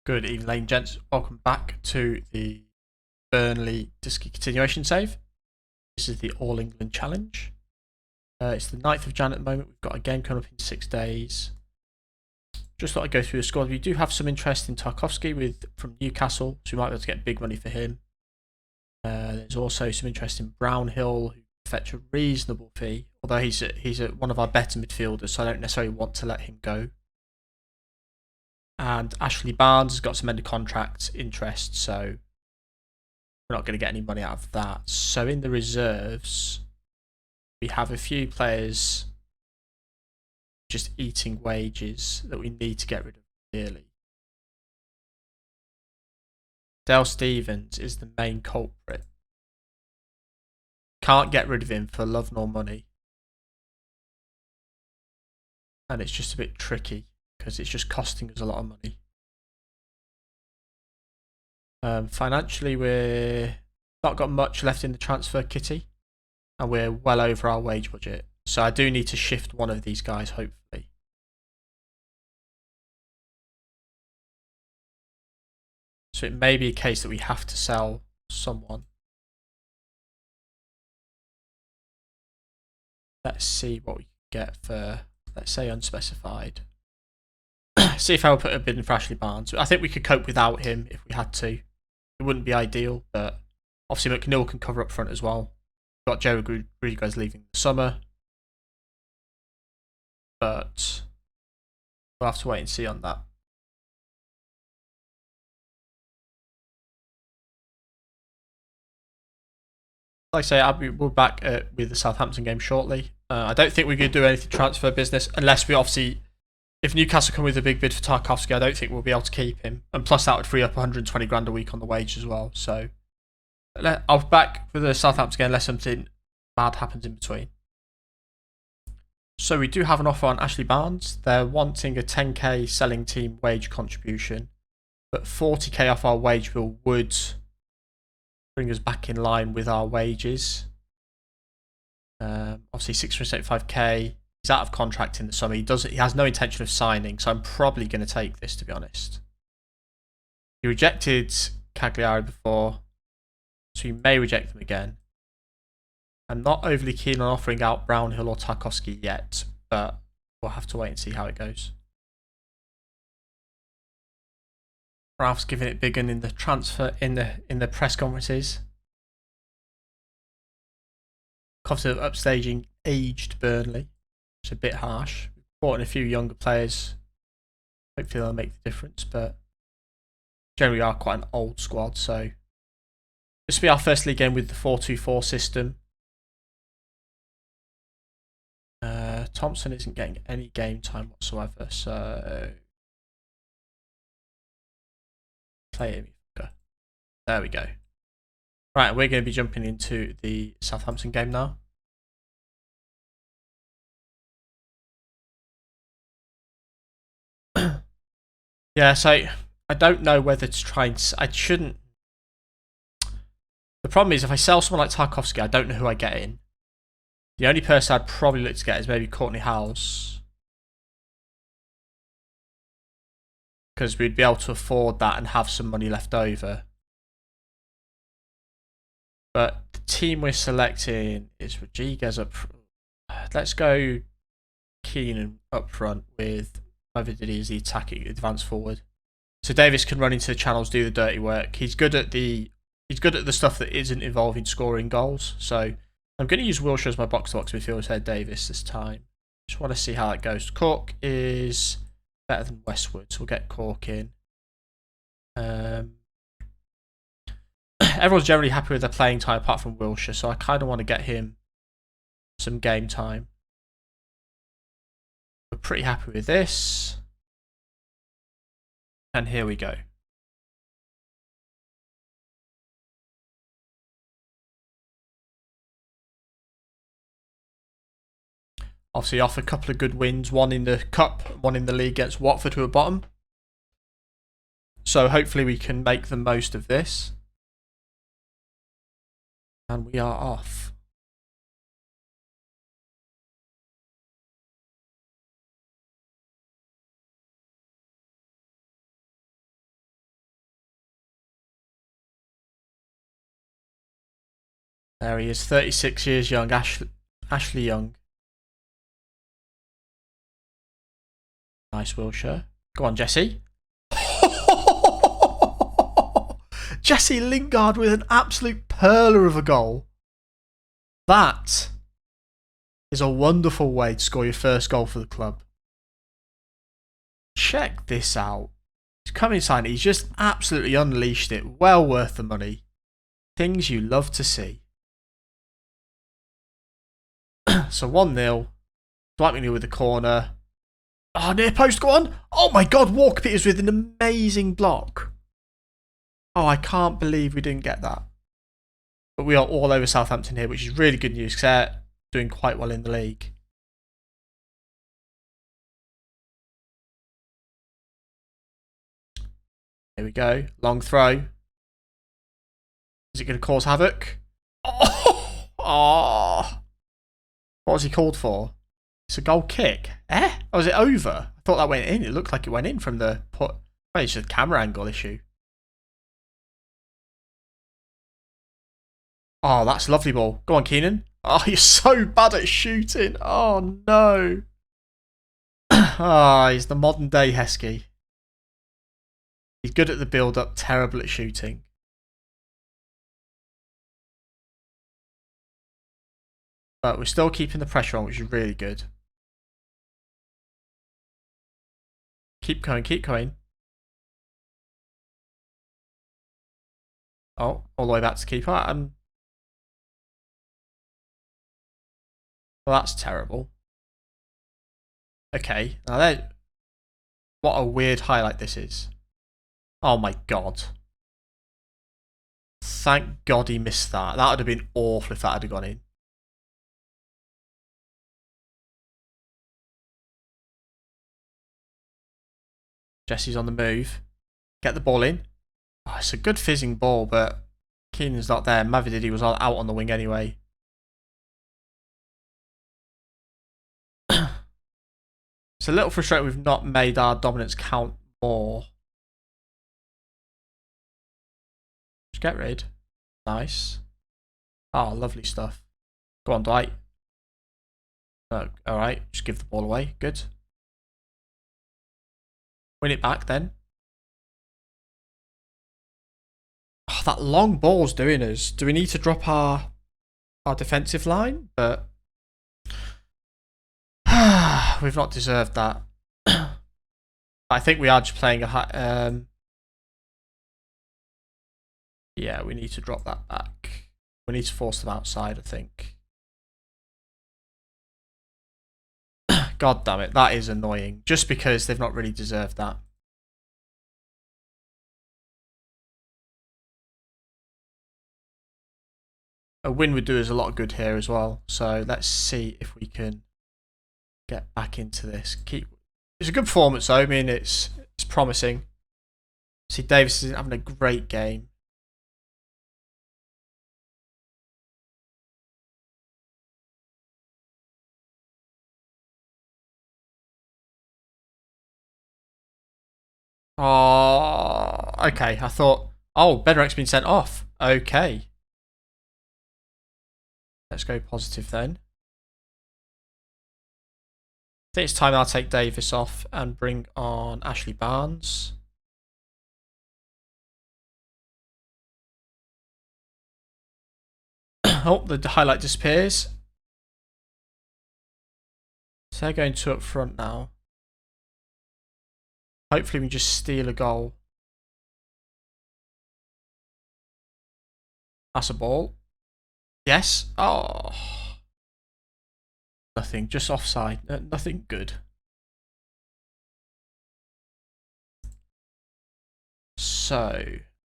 Good evening, ladies and gents. Welcome back to the Burnley Disky continuation save. This is the All England Challenge. It's the 9th of Jan at the moment. We've got a game coming up in 6 days. Just thought I'd go through the squad. We do have some interest in Tarkowski from Newcastle, so we might be able to get big money for him. There's also some interest in Brownhill, who fetch a reasonable fee, although he's one of our better midfielders, so I don't necessarily want to let him go. And Ashley Barnes has got some end of contract interest, so we're not going to get any money out of that. So in the reserves, we have a few players just eating wages that we need to get rid of dearly. Dale Stevens is the main culprit. Can't get rid of him for love nor money. And it's just a bit tricky, because it's just costing us a lot of money. Financially, we're not got much left in the transfer kitty, and we're well over our wage budget. So I do need to shift one of these guys, hopefully. So it may be a case that we have to sell someone. Let's see what we can get for, let's say, unspecified. See if I will put a bid in for Ashley Barnes. I think we could cope without him if we had to. It wouldn't be ideal, but obviously McNeil can cover up front as well. We've got Joe Rodriguez leaving in the summer, but we'll have to wait and see on that. Like I say, we're back with the Southampton game shortly. I don't think we're going to do anything transfer business unless we obviously, if Newcastle come with a big bid for Tarkowski, I don't think we'll be able to keep him. And plus that would free up 120 grand a week on the wage as well. So I'll be back for the Southampton game unless something bad happens in between. So we do have an offer on Ashley Barnes. They're wanting a 10k selling team wage contribution, but 40k off our wage bill would bring us back in line with our wages. Obviously 675k. He's out of contract in the summer. He has no intention of signing, so I'm probably going to take this, to be honest. He rejected Cagliari before, so he may reject them again. I'm not overly keen on offering out Brownhill or Tarkowski yet, but we'll have to wait and see how it goes. Ralph's giving it big in the transfer in the press conferences. Confident of upstaging aged Burnley. It's a bit harsh. We've brought in a few younger players. Hopefully they'll make the difference, but generally we are quite an old squad, so this will be our first league game with the 4-2-4 system. Thompson isn't getting any game time whatsoever, so play him. There we go. Right, we're going to be jumping into the Southampton game now. Yeah, so I don't know whether to try and... I shouldn't... The problem is if I sell someone like Tarkowski, I don't know who I get in. The only person I'd probably look to get is maybe Courtney Howes, because we'd be able to afford that and have some money left over. But the team we're selecting is Rodriguez up front. Let's go Keenan up front with whoever did is the attacking advance forward. So Davis can run into the channels, do the dirty work. He's good at the stuff that isn't involving scoring goals. So I'm going to use Wilshere as my box-to-box midfielder instead of Davis this time. Just want to see how it goes. Cork is better than Westwood, so we'll get Cork in. Everyone's generally happy with their playing time apart from Wilshere, so I kind of want to get him some game time. We're pretty happy with this. And here we go. Obviously off a couple of good wins, one in the cup, one in the league against Watford, who are bottom. So hopefully we can make the most of this. And we are off. There he is, 36 years young, Ashley Young. Nice Wilshere. Go on, Jesse. Jesse Lingard with an absolute perler of a goal. That is a wonderful way to score your first goal for the club. Check this out. He's come inside, he's just absolutely unleashed it. Well worth the money. Things you love to see. So 1-0. Dwight McNeil with the corner. Oh, near post, go on. Oh my God, Walker Peters with an amazing block. Oh, I can't believe we didn't get that. But we are all over Southampton here, which is really good news because they're doing quite well in the league. Here we go. Long throw. Is it going to cause havoc? Oh! Oh! What was he called for? It's a goal kick. Eh? Oh, was it over? I thought that went in. It looked like it went in from the put. Well, it's just a camera angle issue. Oh, that's a lovely ball. Go on, Keenan. Oh, you're so bad at shooting. Oh, no. Ah, he's the modern day Heskey. He's good at the build-up, terrible at shooting. But we're still keeping the pressure on, which is really good. Keep going, keep going. Oh, all the way back to keeper. Well, that's terrible. Okay, now there. What a weird highlight this is. Oh my God. Thank God he missed that. That would have been awful if that had gone in. Jesse's on the move. Get the ball in. Oh, it's a good fizzing ball, but Keenan's not there. Mavididi was out on the wing anyway. It's a little frustrating we've not made our dominance count more. Just get rid. Nice. Oh, lovely stuff. Go on, Dwight. Oh, alright, just give the ball away. Good. Win it back then. Oh, that long ball's doing us. Do we need to drop our defensive line? But we've not deserved that. I think we are just playing a high. Yeah, we need to drop that back. We need to force them outside, I think. God damn it, that is annoying. Just because they've not really deserved that. A win would do us a lot of good here as well. So let's see if we can get back into this. It's a good performance though. I mean, it's promising. See, Davis is having a great game. Oh, okay. I thought, oh, Bednarek's been sent off. Okay. Let's go positive then. I think it's time I'll take Davis off and bring on Ashley Barnes. Oh, the highlight disappears. So they're going to up front now. Hopefully we just steal a goal. That's a ball. Yes. Oh. Nothing. Just offside. Nothing good. So,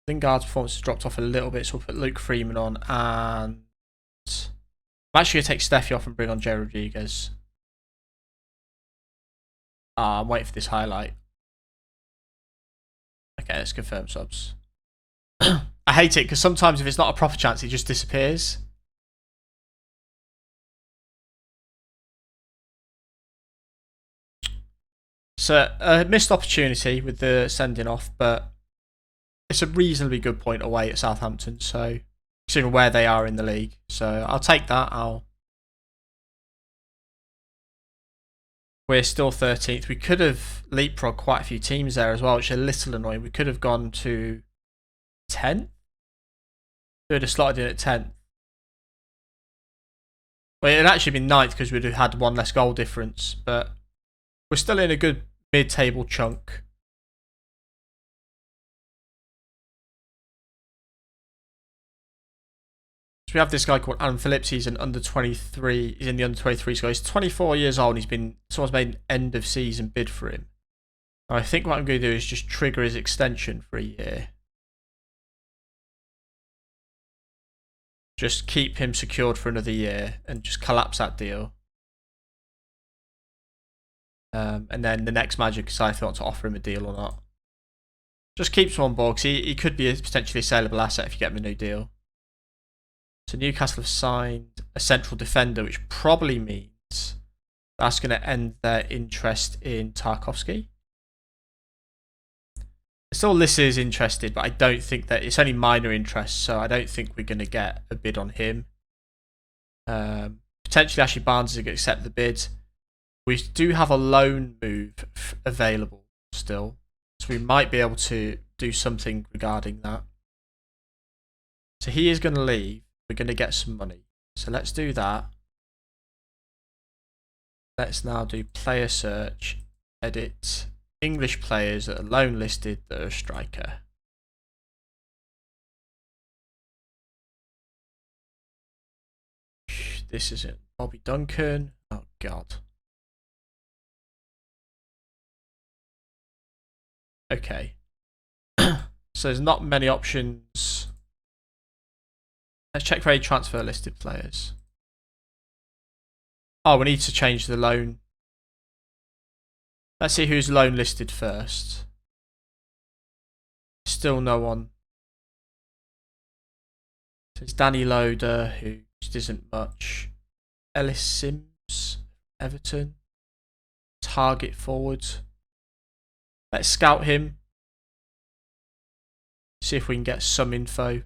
Lingard's performance has dropped off a little bit, so we'll put Luke Freeman on, and I'm actually going to take Steffi off and bring on Joe Rodriguez. I'm waiting for this highlight. Okay, let's confirm subs. I hate it because sometimes if it's not a proper chance, it just disappears. So, a missed opportunity with the sending off, but it's a reasonably good point away at Southampton, so considering where they are in the league. So I'll take that. We're still 13th. We could have leapfrogged quite a few teams there as well, which is a little annoying. We could have gone to 10th. We would have slotted in at 10th. Well, it had actually been 9th because we'd have had one less goal difference, but we're still in a good mid-table chunk. So we have this guy called Alan Phillips. He's an under 23. He's in the under 23 squad. He's 24 years old. Someone's made an end of season bid for him. And I think what I'm going to do is just trigger his extension for a year. Just keep him secured for another year and just collapse that deal. And then the next Magic decide if they want to offer him a deal or not. Just keeps him on board because he could be potentially a saleable asset if you get him a new deal. So Newcastle have signed a central defender, which probably means that's going to end their interest in Tarkowski. Still, Lissa is interested, but I don't think that it's only minor interest, so I don't think we're going to get a bid on him. Potentially, Ashley Barnes is going to accept the bid. We do have a loan move available still, so we might be able to do something regarding that. So he is going to leave. We're going to get some money. So let's do that. Let's now do player search, edit. English players that are loan listed that are a striker. This isn't Bobby Duncan. Oh God. Okay. So there's not many options. Let's check for any transfer listed players. Oh, we need to change the loan. Let's see who's loan listed first. Still no one. So it's Danny Loader, who just isn't much. Ellis Sims, Everton. Target forward. Let's scout him. See if we can get some info.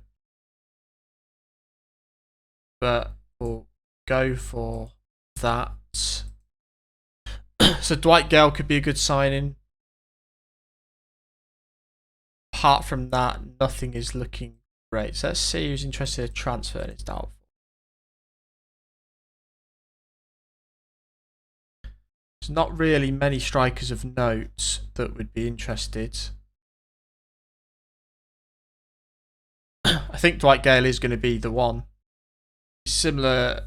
But we'll go for that. So Dwight Gale could be a good signing. Apart from that, nothing is looking great. So let's see who's interested in a transfer, and it's doubtful. There's not really many strikers of note that would be interested. I think Dwight Gale is going to be the one. Similar.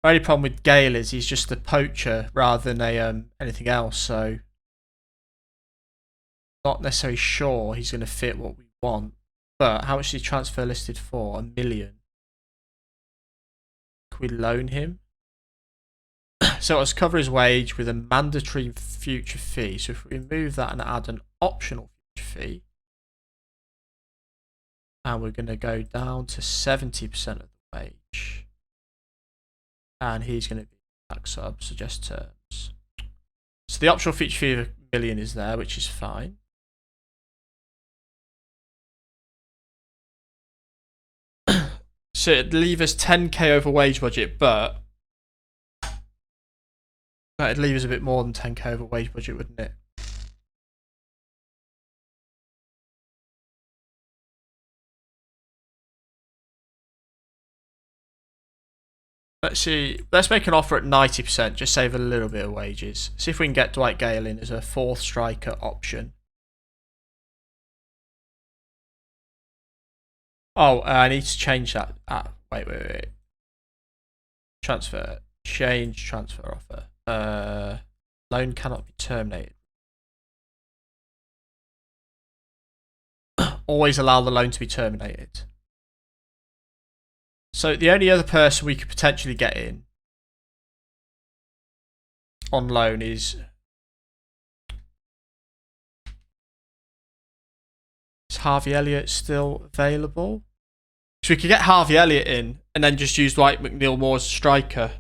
The only problem with Gale is he's just a poacher rather than anything else, so not necessarily sure he's going to fit what we want. But how much is he transfer listed for? $1 million. Could we loan him? So let's cover his wage with a mandatory future fee. So if we remove that and add an optional future fee, and we're going to go down to 70% of the wage. And he's going to be back sub, suggest terms. So the optional feature fee of $1 million is there, which is fine. So it'd leave us 10k over wage budget, but it'd leave us a bit more than 10k over wage budget, wouldn't it? Let's see. Let's make an offer at 90%. Just save a little bit of wages. See if we can get Dwight Gale in as a fourth striker option. Oh, I need to change that. Wait. Transfer. Change transfer offer. Loan cannot be terminated. Always allow the loan to be terminated. So the only other person we could potentially get in on loan is Harvey Elliott still available? So we could get Harvey Elliott in and then just use Dwight McNeil-Moore as a striker.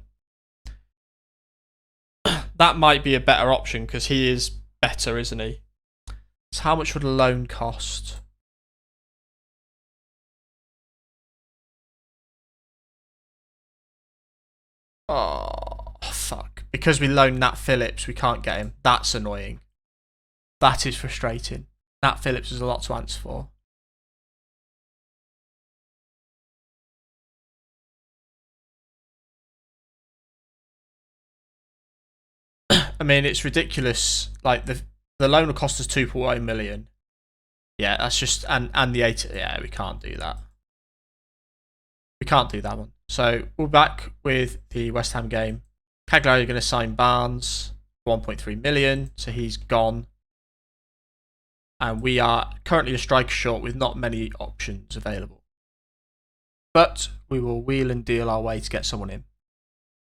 That might be a better option because he is better, isn't he? So how much would a loan cost? Oh, fuck. Because we loaned Nat Phillips, we can't get him. That's annoying. That is frustrating. Nat Phillips is a lot to answer for. I mean, it's ridiculous. Like, the loan will cost us 2.1 million. Yeah, that's just... And the 8... Yeah, we can't do that. We can't do that one. So, we're back with the West Ham game. Cagliari are going to sign Barnes, 1.3 million. So, he's gone. And we are currently a striker short with not many options available. But we will wheel and deal our way to get someone in.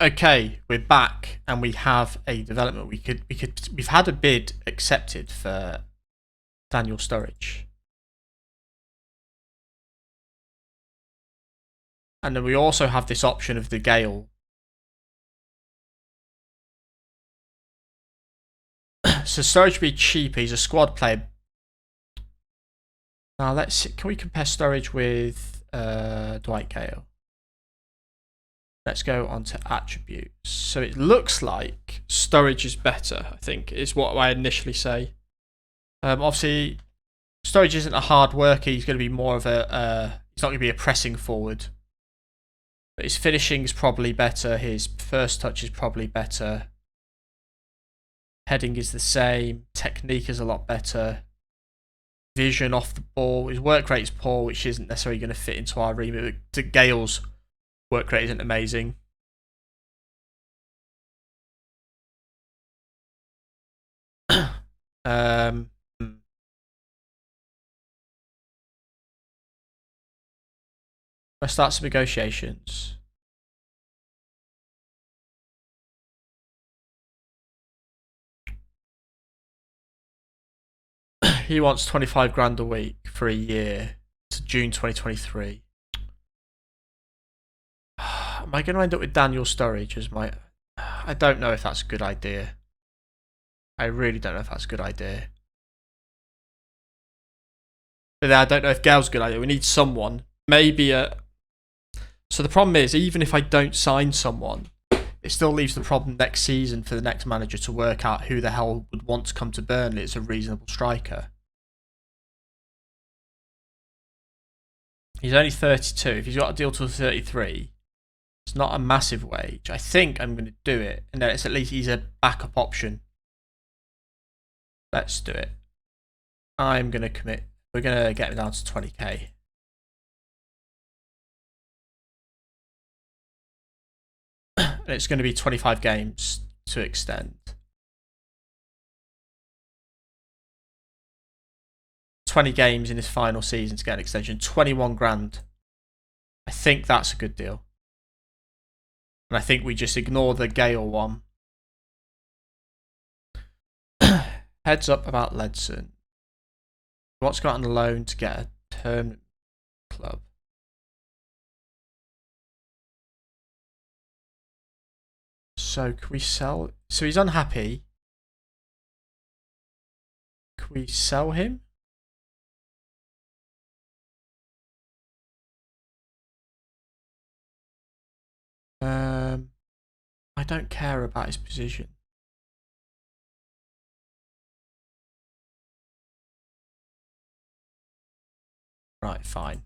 Okay, we're back and we have a development. We've had a bid accepted for Daniel Sturridge. And then we also have this option of the Gale. So Sturridge would be cheap. He's a squad player. Now let's see. Can we compare Sturridge with Dwight Gale? Let's go on to attributes. So it looks like Sturridge is better, I think, is what I initially say. Obviously, Sturridge isn't a hard worker. He's going to be more of a... he's not going to be a pressing forward. But his finishing is probably better. His first touch is probably better. Heading is the same. Technique is a lot better. Vision off the ball. His work rate is poor, which isn't necessarily going to fit into our remit. But Gale's work rate isn't amazing. Let's start some negotiations. He wants 25 grand a week for a year to June 2023. Am I going to end up with Daniel Sturridge as my... I don't know if that's a good idea. I really don't know if that's a good idea. But I don't know if Gale's a good idea. We need someone. Maybe a... So the problem is, even if I don't sign someone, it still leaves the problem next season for the next manager to work out who the hell would want to come to Burnley as a reasonable striker. He's only 32. If he's got a deal till 33, it's not a massive wage. I think I'm going to do it. And then it's at least he's a backup option. Let's do it. I'm going to commit. We're going to get him down to 20k. And it's going to be 25 games to extend. 20 games in his final season to get an extension. 21 grand. I think that's a good deal. And I think we just ignore the Gale one. Heads up about Ledson. What's got on the loan to get a term club? So can we sell? So he's unhappy. Can we sell him? I don't care about his position. Right, fine.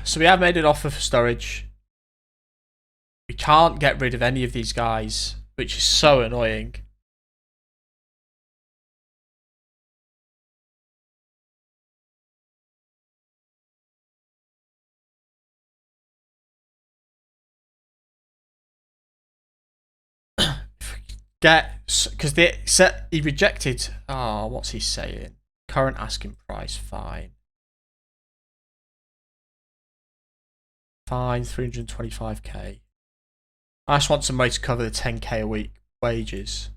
So we have made an offer for Sturridge. We can't get rid of any of these guys, which is so annoying. Because he rejected. Oh, what's he saying? Current asking price, fine. Fine, 325k. I just want some way to cover the 10k a week wages.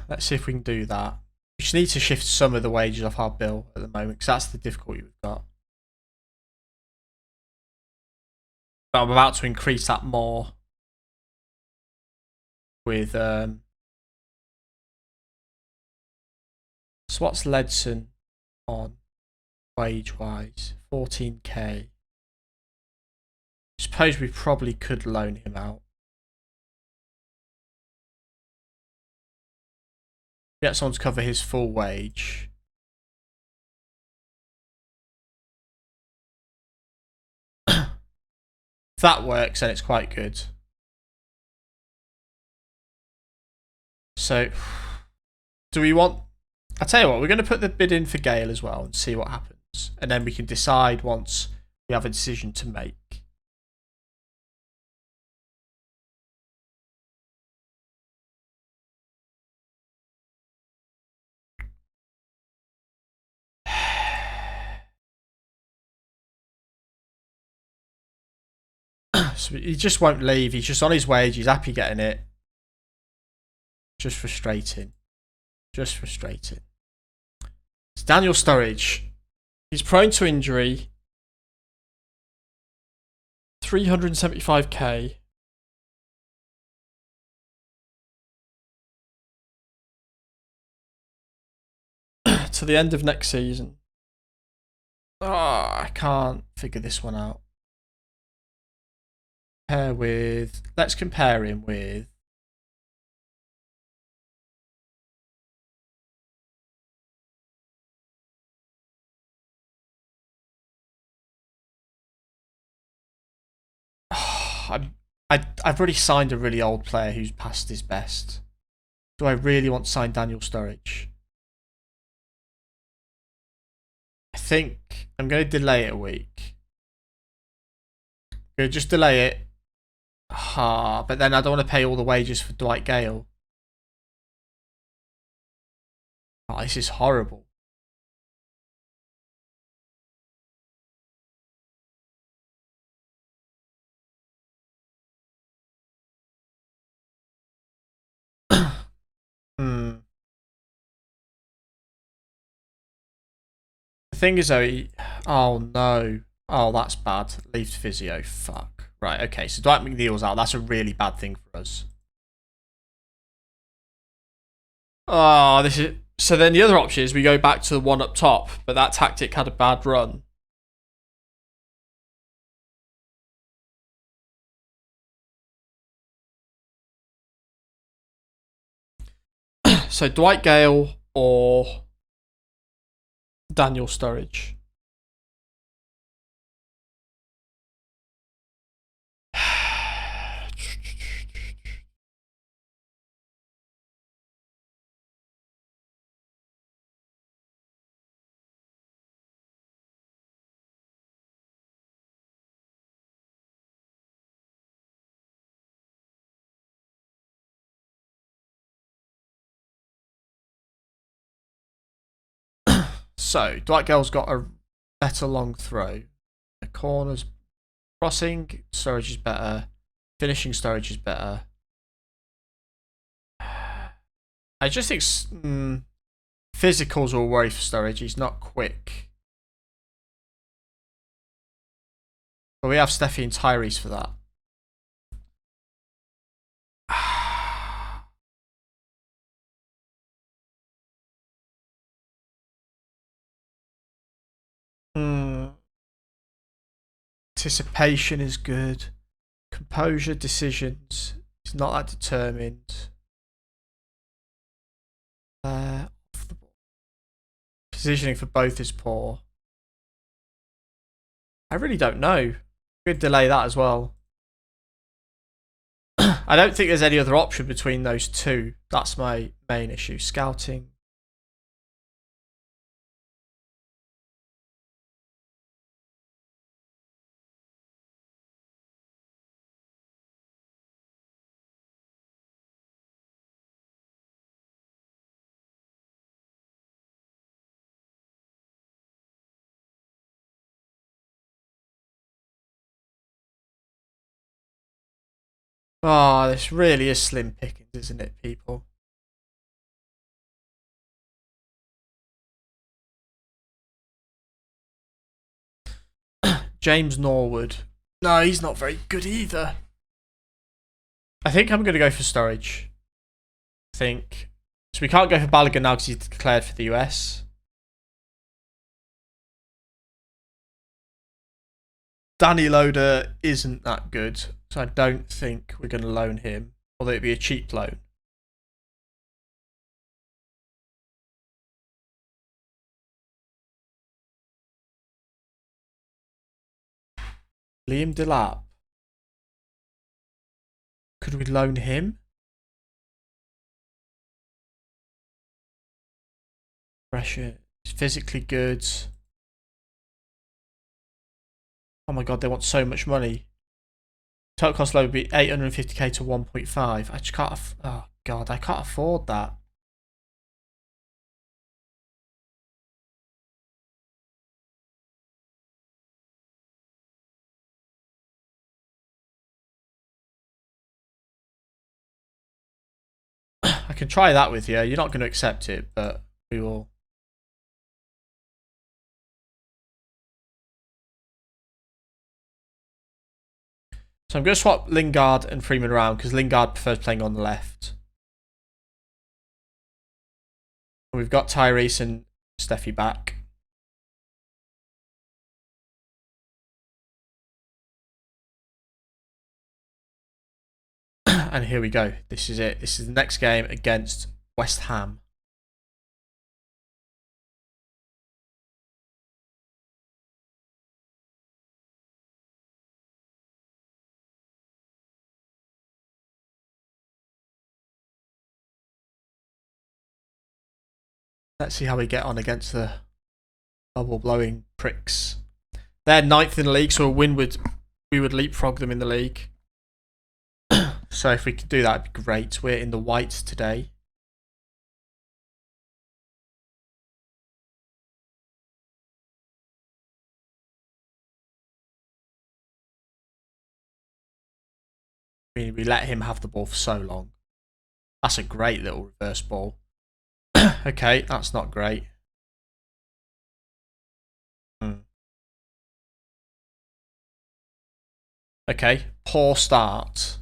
Let's see if we can do that. We just need to shift some of the wages off our bill at the moment because that's the difficulty we've got. But I'm about to increase that more with so what's Ledson on wage wise? 14k. Suppose we probably could loan him out. Get someone to cover his full wage. If that works, then it's quite good. So, do we want... I'll tell you what, we're going to put the bid in for Gale as well and see what happens. And then we can decide once we have a decision to make. So he just won't leave. He's just on his wage. He's happy getting it. Just frustrating. Just frustrating. It's Daniel Sturridge. He's prone to injury. 375k. To the end of next season. Oh, I can't figure this one out. Let's compare him with I've already signed a really old player who's past his best. Do I really want to sign Daniel Sturridge? I think I'm going to delay it a week. I'm going to just delay it. But then I don't want to pay all the wages for Dwight Gale. Oh, this is horrible. The thing is though, oh no. Oh, that's bad. Leave physio. Fuck. Right, okay. So Dwight McNeil's out. That's a really bad thing for us. Oh, this is... So then the other option is we go back to the one up top, but that tactic had a bad run. So Dwight Gale or Daniel Sturridge. So Dwight Gale's got a better long throw. The corners, crossing, Sturridge is better. Finishing, Sturridge is better. I just think physicals will worry for Sturridge. He's not quick. But we have Steffi and Tyrese for that. Anticipation is good. Composure, decisions. He's not that determined. Off the ball. Positioning for both is poor. I really don't know. Could delay that as well. I don't think there's any other option between those two. That's my main issue. Scouting. Oh, this really is slim pickings, isn't it, people? James Norwood. No, he's not very good either. I think I'm going to go for Sturridge. I think. So we can't go for Balogun now because he's declared for the US. Danny Loader isn't that good, so I don't think we're going to loan him, although it'd be a cheap loan. Liam Delap. Could we loan him? Pressure. He's physically good. Oh my god, they want so much money. Total cost loan would be 850k to 1.5. I just can't. Oh god, I can't afford that. I can try that with you. You're not going to accept it, but we will. So I'm going to swap Lingard and Freeman around because Lingard prefers playing on the left. And we've got Tyrese and Steffi back. And here we go. This is it. This is the next game against West Ham. Let's see how we get on against the bubble blowing pricks. They're 9th in the league, so a win we would leapfrog them in the league. So if we could do that, it'd be great. We're in the whites today. I mean, we let him have the ball for so long. That's a great little reverse ball. Okay, that's not great. Okay, poor start.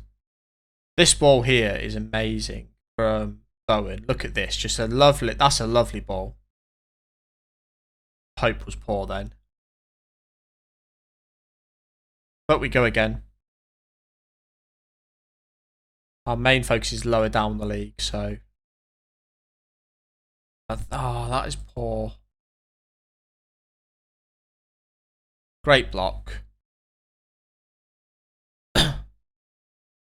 This ball here is amazing from Bowen. Look at this, just a lovely. That's a lovely ball. Hope was poor then, but we go again. Our main focus is lower down the league, so. Oh, that is poor. Great block.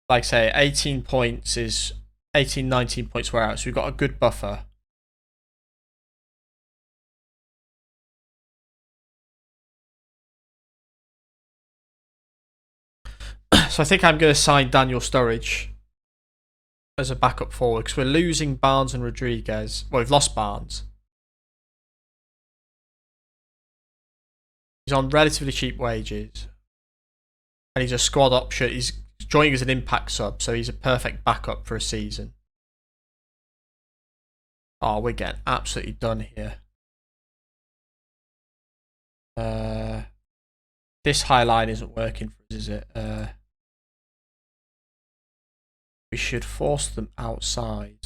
Like I say, 18 points is 18, 19 points we're out, so we've got a good buffer. So I think I'm going to sign Daniel Sturridge as a backup forward because we're losing Barnes and Rodriguez. Well, we've lost Barnes. He's on relatively cheap wages. And he's a squad option. He's joining as an impact sub, so he's a perfect backup for a season. Oh, we're getting absolutely done here. This high line isn't working for us, is it? We should force them outside.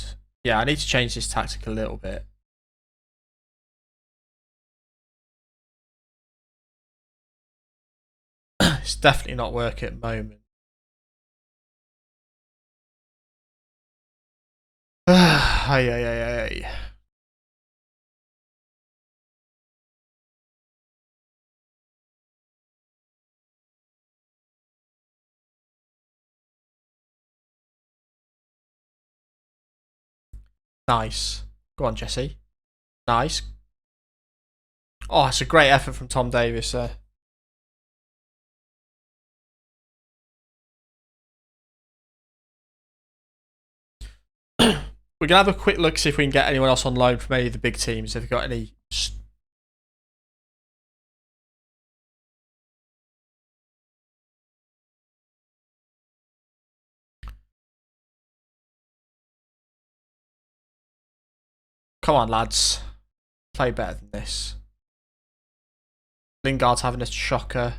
Yeah, I need to change this tactic a little bit. It's definitely not working at the moment. Nice. Go on, Jesse. Nice. Oh, it's a great effort from Tom Davis there. We're going to have a quick look, see if we can get anyone else on loan from any of the big teams. If we've got any. Come on, lads. Play better than this. Lingard's having a shocker.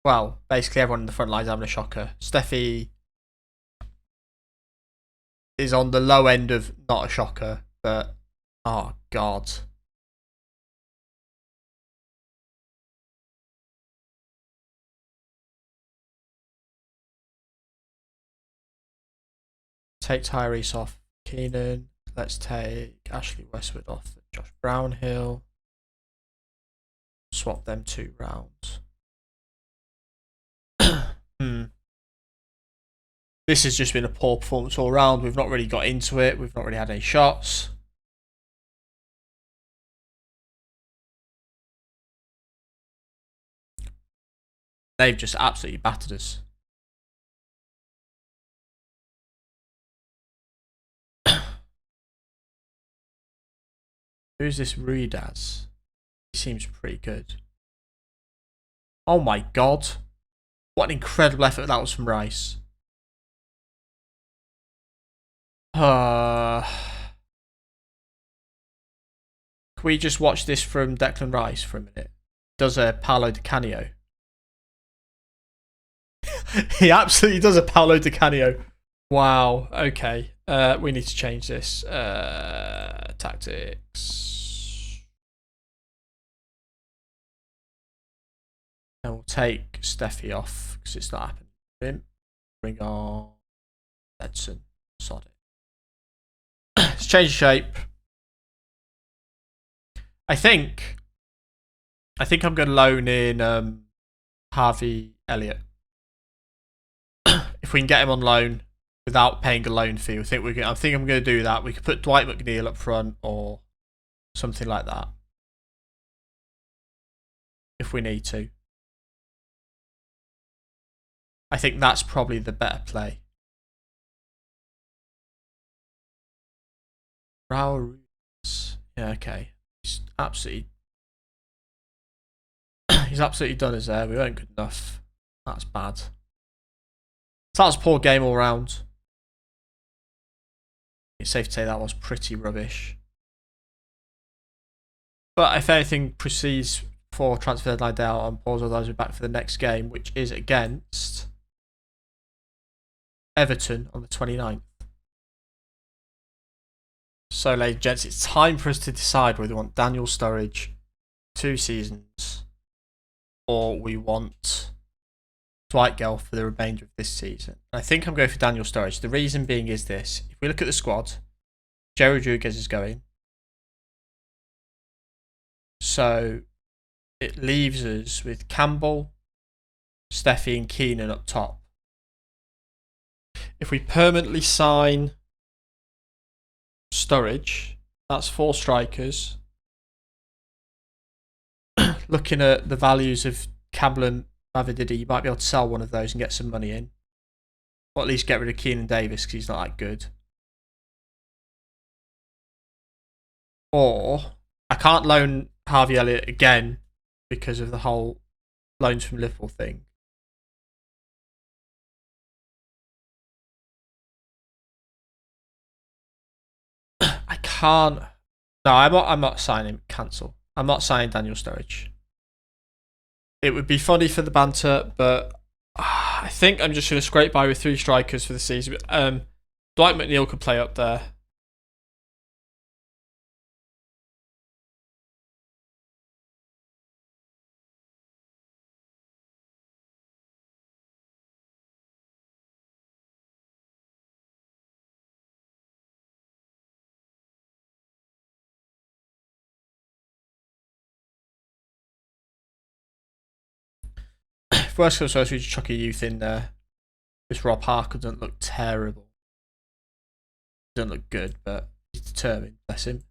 well, basically everyone in the front line is having a shocker. Steffi is on the low end of not a shocker, but oh god. Take Tyrese off Keenan. Let's take Ashley Westwood off Josh Brownhill. Swap them 2 rounds. This has just been a poor performance all round. We've not really got into it. We've not really had any shots. They've just absolutely battered us. Who's this Reed as? He seems pretty good. Oh my god. What an incredible effort that was from Rice. Can we just watch this from Declan Rice for a minute? Does a Paolo Di Canio. He absolutely does a Paolo Di Canio. Wow, okay. We need to change this. Tactics. And we'll take Steffi off because it's not happening for him. Bring on Edson. Sod it. Let's change shape. I think I'm going to loan in Harvey Elliott. If we can get him on loan without paying a loan fee, I think I'm going to do that. We could put Dwight McNeil up front or something like that if we need to. I think that's probably the better play. Raul, yeah, okay. He's absolutely done us there. We weren't good enough. That's bad. So that was a poor game all round. It's safe to say that was pretty rubbish. But if anything proceeds for transfer deadline day out on pause, otherwise we're back for the next game, which is against Everton on the 29th. So, ladies and gents, it's time for us to decide whether we want Daniel Sturridge 2 seasons or we want Dwight Gale for the remainder of this season. I think I'm going for Daniel Sturridge. The reason being is this. If we look at the squad, Jerry Rodriguez is going. So it leaves us with Campbell, Steffi and Keenan up top. If we permanently sign Sturridge, that's 4 strikers. Looking at the values of Campbell and Mavididi, you might be able to sell one of those and get some money in. Or at least get rid of Keenan Davis because he's not that good. Or I can't loan Harvey Elliott again because of the whole loans from Liverpool thing. I can't. No, I'm not signing. Cancel. I'm not signing Daniel Sturridge. It would be funny for the banter, but I think I'm just going to scrape by with 3 strikers for the season. Dwight McNeil could play up there. If worst comes to worst, we just chuck a youth in there. This Rob Harker doesn't look terrible. Doesn't look good, but he's determined. Bless him.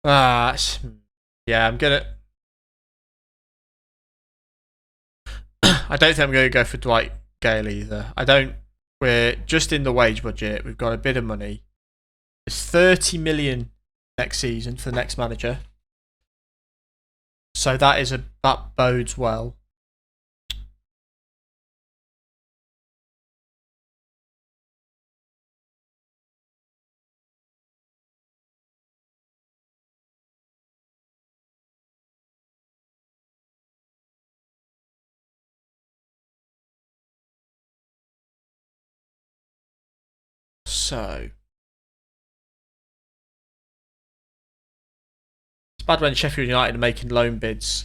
Yeah, I'm gonna. I don't think I'm going to go for Dwight Gale either. We're just in the wage budget. We've got a bit of money. It's 30 million next season for the next manager. So that bodes well. So it's bad when Sheffield United are making loan bids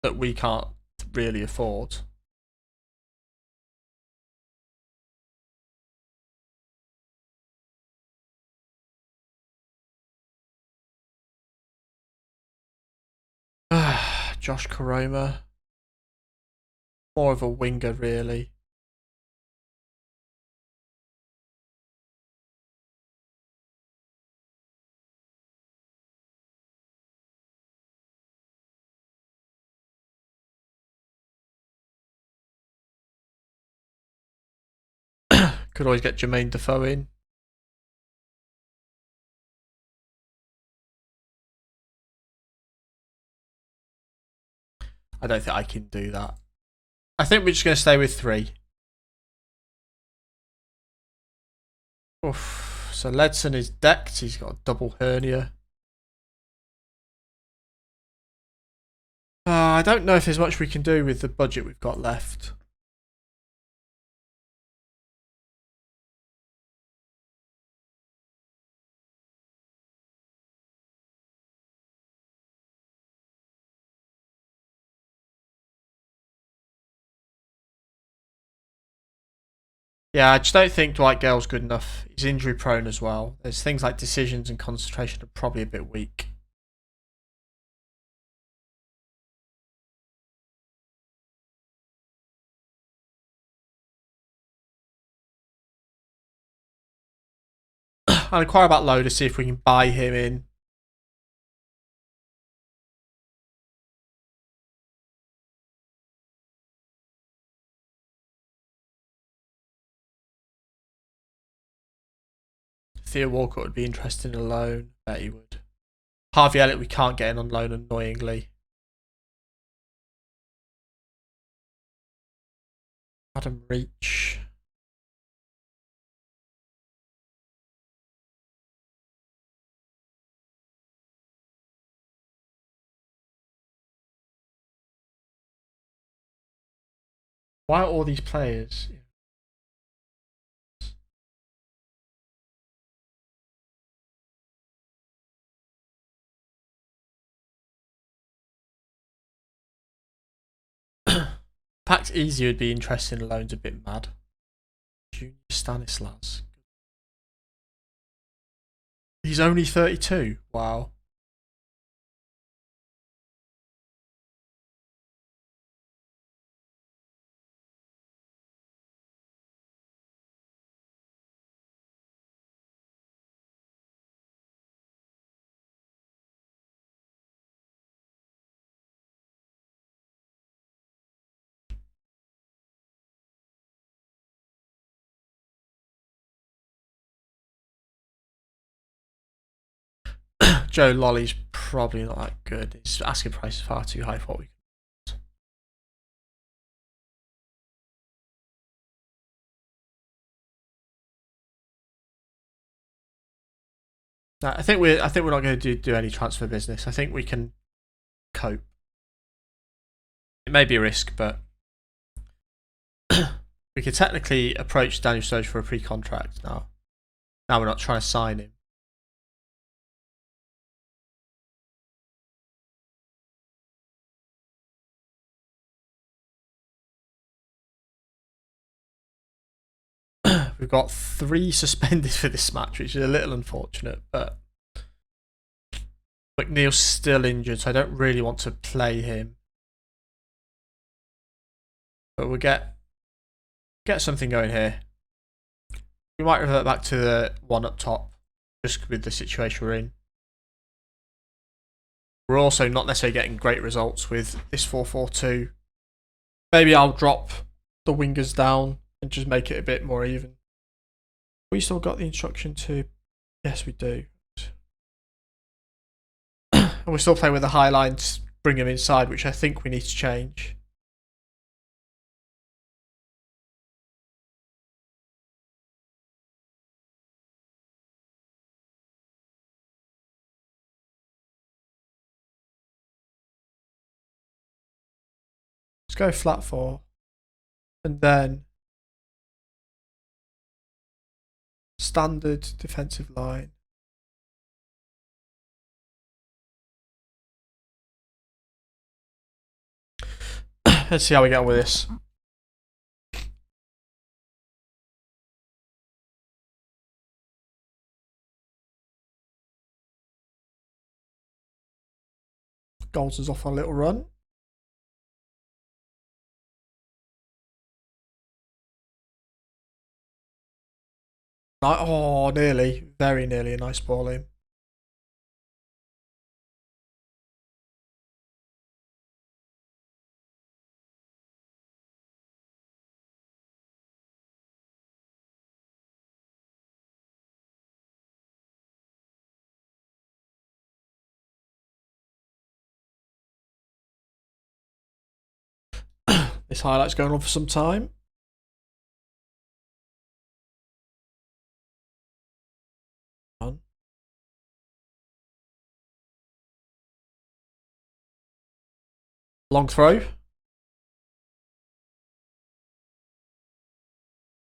that we can't really afford. Josh Koroma. More of a winger, really. Could always get Jermaine Defoe in. I don't think I can do that. I think we're just going to stay with 3. Oof. So Ledson is decked. He's got a double hernia. I don't know if there's much we can do with the budget we've got left. Yeah, I just don't think Dwight Gale's good enough. He's injury prone as well. There's things like decisions and concentration are probably a bit weak. I'll inquire about Lowe to see if we can buy him in. Theo Walcott would be interested in a loan. I bet he would. Harvey Elliott we can't get in on loan, annoyingly. Adam Reach. Why are all these players? Pax Easy would be interested in loans, a bit mad. Junior Stanislas. He's only 32. Wow. Joe Lolly's probably not that good. His asking price is far too high for what we can. I think we're not going to do any transfer business. I think we can cope. It may be a risk, but we could technically approach Daniel Sturridge for a pre-contract now. Now we're not trying to sign him. We've got 3 suspended for this match, which is a little unfortunate, but McNeil's still injured, so I don't really want to play him. But we'll get something going here. We might revert back to the one up top, just with the situation we're in. We're also not necessarily getting great results with this 4-4-2. Maybe I'll drop the wingers down and just make it a bit more even. We still got the instruction to... Yes, we do. And we're still playing with the high line to bring them inside, which I think we need to change. Let's go flat 4. And then Standard defensive line. Let's see how we get on with this. Goldson's off on a little run. Oh, nearly. Very nearly a nice ball in. This highlight's going on for some time. Long throw.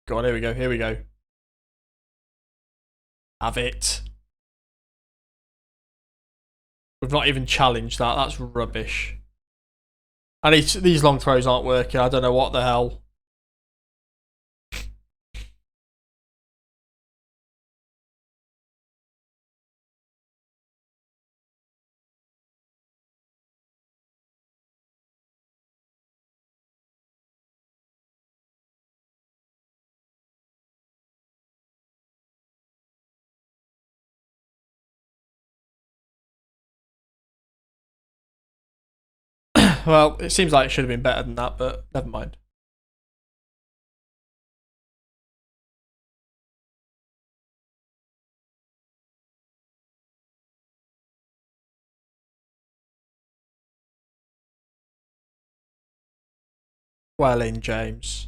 Go on, here we go, here we go. Have it. We've not even challenged that, that's rubbish. And these long throws aren't working, I don't know what the hell. Well, it seems like it should have been better than that, but never mind. Well in, James.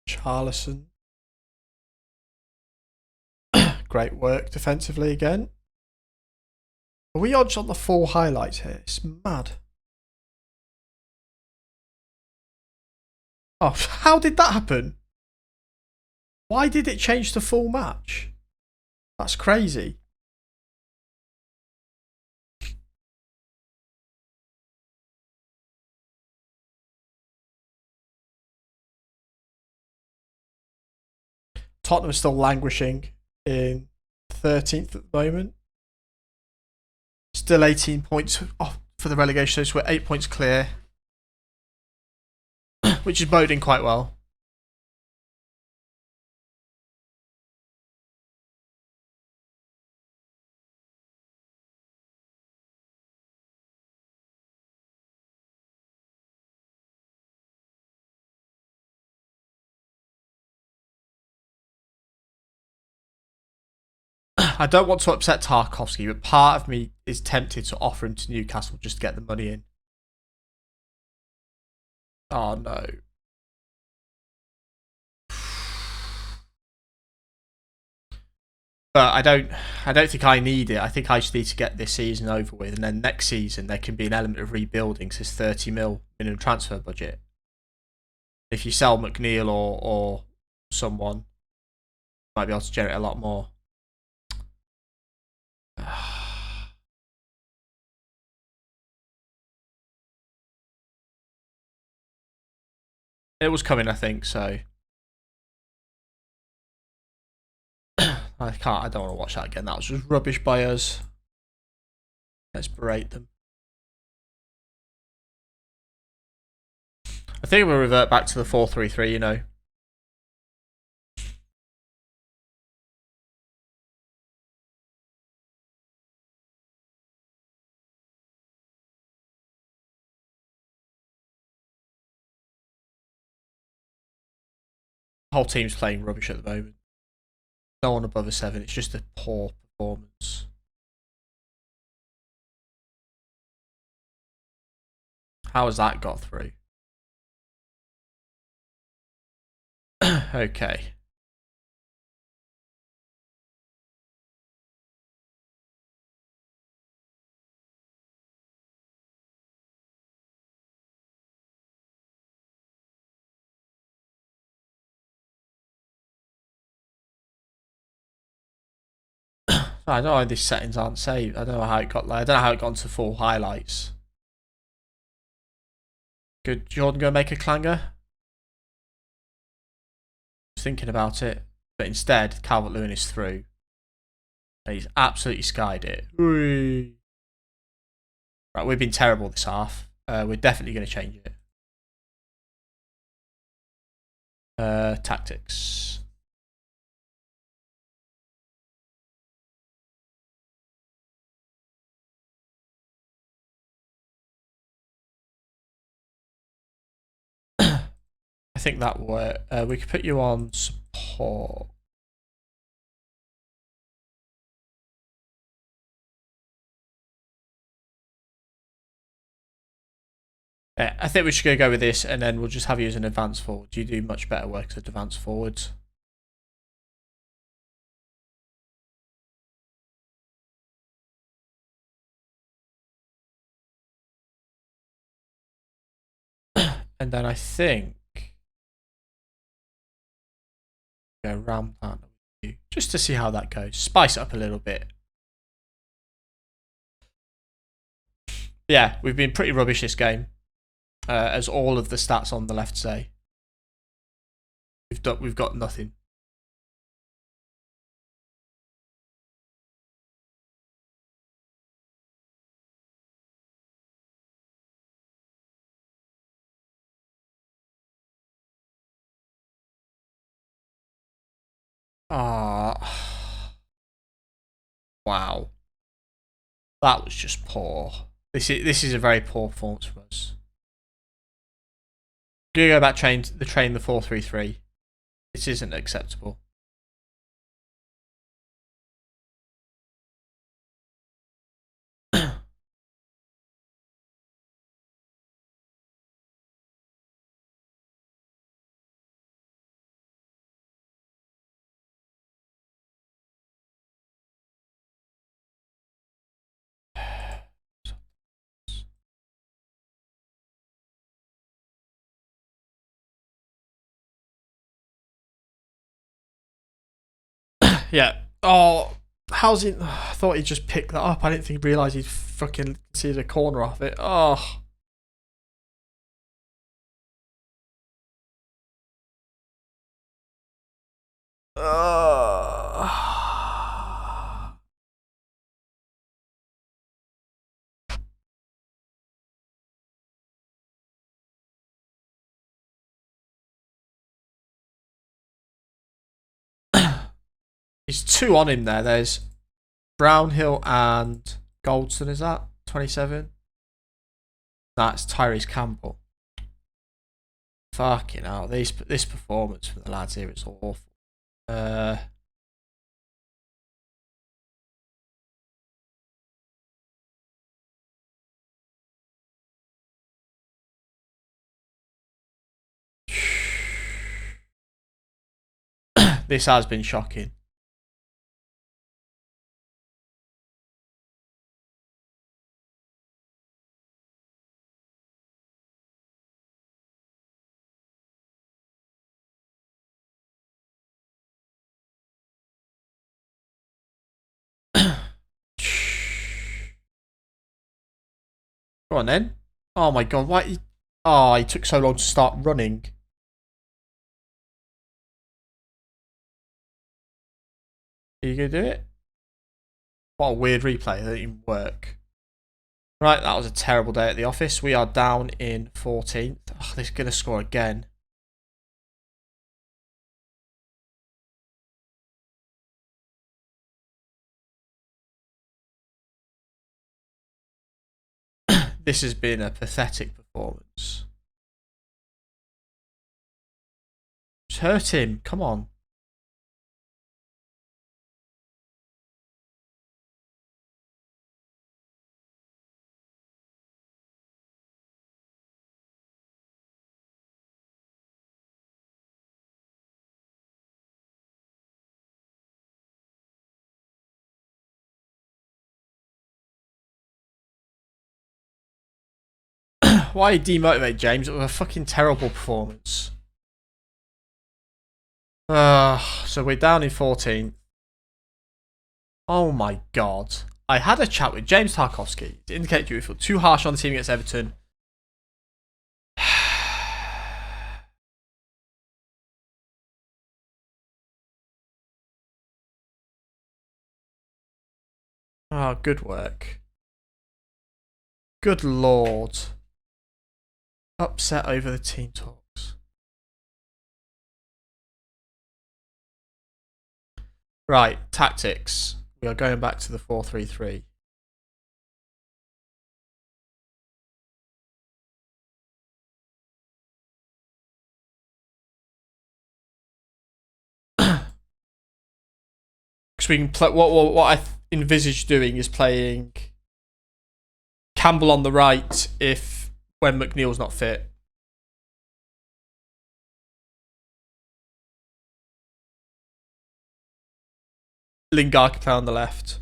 Charlison. Great work defensively again. Are we odds on the full highlights here? It's mad. Oh, how did that happen? Why did it change to full match? That's crazy. Tottenham is still languishing in 13th at the moment. Still 18 points off for the relegation, so we're 8 points clear, which is boding quite well. I don't want to upset Tarkovsky, but part of me is tempted to offer him to Newcastle just to get the money in. Oh no. But I don't think I need it. I think I just need to get this season over with, and then next season there can be an element of rebuilding. So it's 30 mil minimum transfer budget. If you sell McNeil or someone, you might be able to generate a lot more. It was coming, I think, so I don't want to watch that again. That was just rubbish by us. Let's berate them. I think we'll revert back to the 4-3-3, you know. The whole team's playing rubbish at the moment. No one above a 7. It's just a poor performance. How has that got through? Okay. I don't know why these settings aren't saved. I don't know how it got. I don't know how it got into full highlights. Good, Jordan, go make a clanger. Was thinking about it, but instead Calvert-Lewin is through, and he's absolutely skied it. Whee. Right, we've been terrible this half. We're definitely going to change it. Tactics. I think that worked. We could put you on support. Yeah, I think we should go with this, and then we'll just have you as an advance forward. You do much better work as advance forwards. And then I think go round that with you just to see how that goes. Spice it up a little bit. Yeah, we've been pretty rubbish this game, as all of the stats on the left say. We've got nothing. Ah, wow, that was just poor. This is a very poor performance from us. Gonna go back train the 4-3-3. This isn't acceptable. Yeah. Oh, how's he? I thought he'd just pick that up. I didn't realise he'd fucking see the corner off it. Oh. He's two on him there. There's Brownhill and Goldston. Is that 27? That's Tyrese Campbell. Fucking hell. This performance from the lads here is awful. This has been shocking. Go on then. Oh my god, why? Oh, he took so long to start running. Are you gonna do it? What a weird replay. That didn't even work. Right, that was a terrible day at the office. We are down in 14th. Oh, they're gonna score again. This has been a pathetic performance. Just hurt him. Come on. Why demotivate James? It was a fucking terrible performance. So we're down in 14th. Oh my god. I had a chat with James Tarkowski to indicate you feel too harsh on the team against Everton. Oh, good work. Good lord. Upset over the team talks. Right, tactics. We are going back to the 4-3-3. Because we can play. What I envisage doing is playing Campbell on the right if when McNeil's not fit. Lingard can play on the left.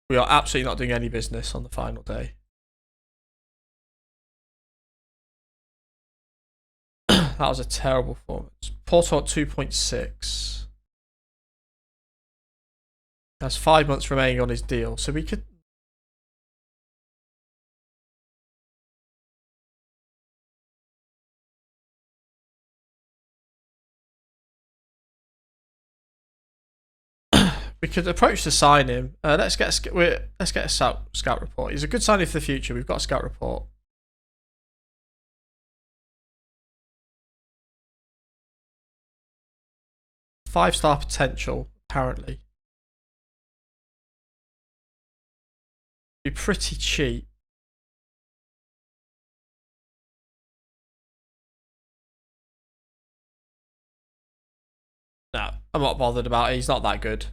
We are absolutely not doing any business on the final day. That was a terrible performance. Porto at 2.6. Has 5 months remaining on his deal, so we could. We could approach to sign him. Let's get a scout report. He's a good signing for the future. We've got a scout report. Five-star potential, apparently. Be pretty cheap. No, I'm not bothered about it. He's not that good.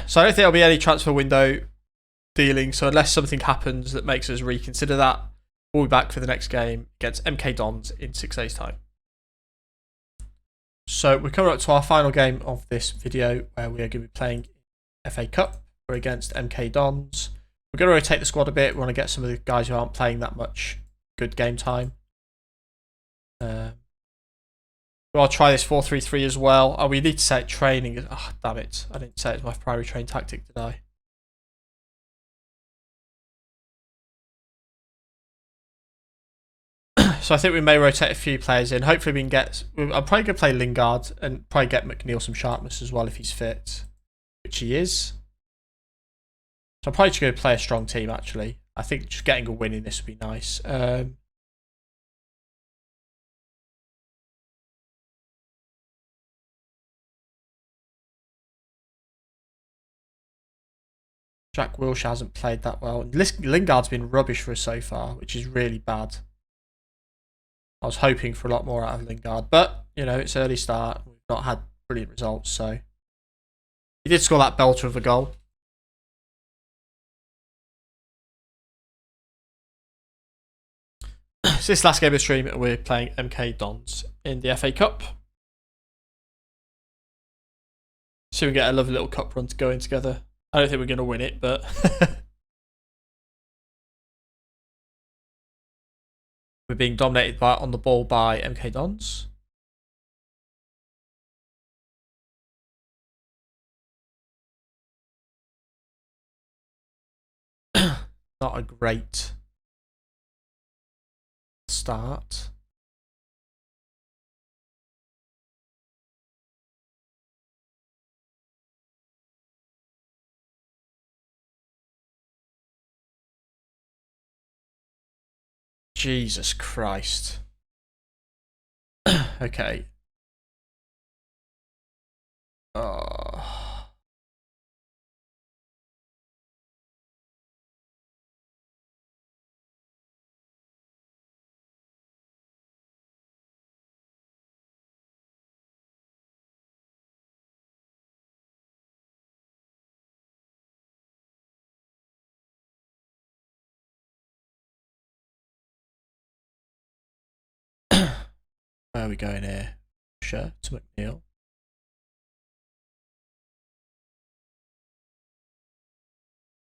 So I don't think there'll be any transfer window dealing. So unless something happens that makes us reconsider that, we'll be back for the next game against MK Dons in 6 days' time. So we're coming up to our final game of this video where we are going to be playing FA Cup. We're against MK Dons. We're going to rotate the squad a bit. We want to get some of the guys who aren't playing that much good game time. I'll try this 4-3-3 as well. Oh, we need to set training. Oh, damn it. I didn't say it's my primary train tactic, did I? So I think we may rotate a few players in. Hopefully we can get. I'm probably going to play Lingard and probably get McNeil some sharpness as well if he's fit, which he is. So I'm probably just going to play a strong team actually. I think just getting a win in this would be nice. Jack Wilshere hasn't played that well. Lingard's been rubbish for us so far, which is really bad. I was hoping for a lot more out of Lingard, but you know it's early start. We've not had brilliant results, so he did score that belter of a goal. So this last game of the stream, we're playing MK Dons in the FA Cup. So we get a lovely little cup run to go in together. I don't think we're going to win it, but we're being dominated on the ball by MK Dons. Not a great start. Jesus Christ. Okay. Oh. Where are we going here? Sure, to McNeil.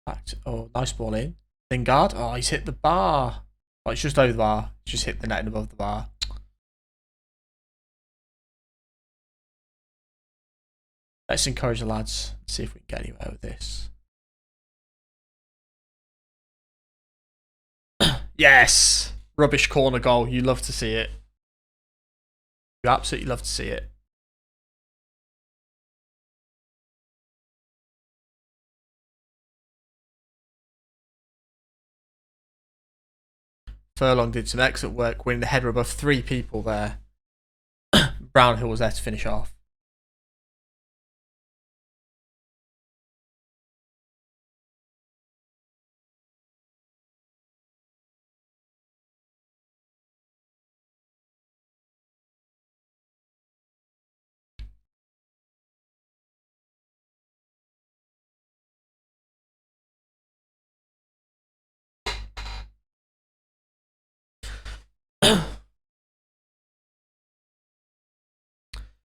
Back to, oh, nice ball in. Lingard. Oh, he's hit the bar. Oh, it's just over the bar. Just hit the net and above the bar. Let's encourage the lads. See if we can get anywhere with this. Yes! Rubbish corner goal. You love to see it. You absolutely love to see it. Furlong did some excellent work winning the header above 3 people there. Brownhill was there to finish off.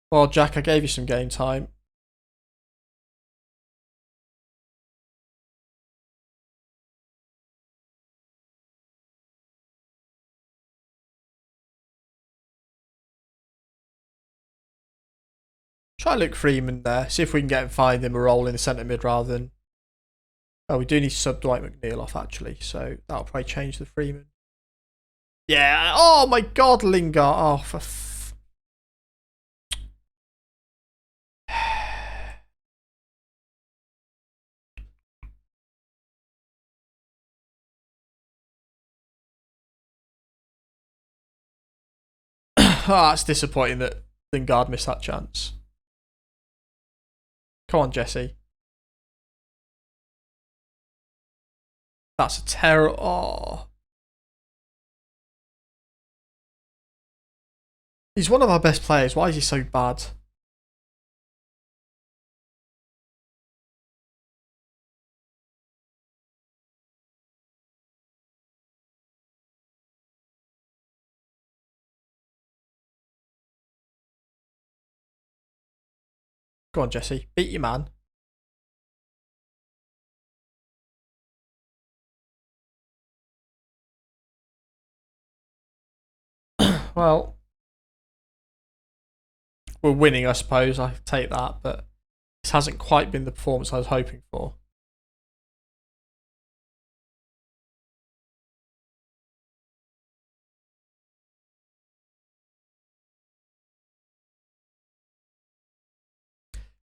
Well, Jack, I gave you some game time. Try Luke Freeman there. See if we can find him a role in the centre mid rather than... Oh, we do need to sub Dwight McNeil off, actually. So that'll probably change the Freeman. Yeah. Oh, my God, Lingard. Oh, for... Oh, it's disappointing that Lingard missed that chance. Come on, Jesse. That's a terror. Oh. He's one of our best players. Why is he so bad? Go on, Jesse. Beat your man. Well, we're winning, I suppose. I take that, but this hasn't quite been the performance I was hoping for.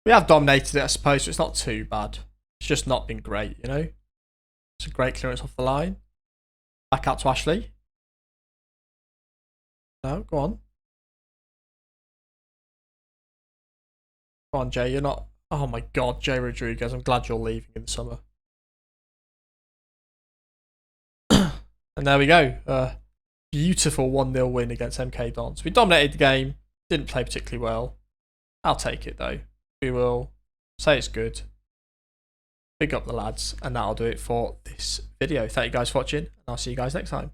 We have dominated it, I suppose, so it's not too bad. It's just not been great, you know? It's a great clearance off the line. Back out to Ashley. No, go on. Go on, Jay. You're not... Oh, my God, Jay Rodriguez. I'm glad you're leaving in the summer. And there we go. Beautiful 1-0 win against MK Dons. We dominated the game. Didn't play particularly well. I'll take it, though. We will say it's good. Big up the lads. And that'll do it for this video. Thank you guys for watching. And I'll see you guys next time.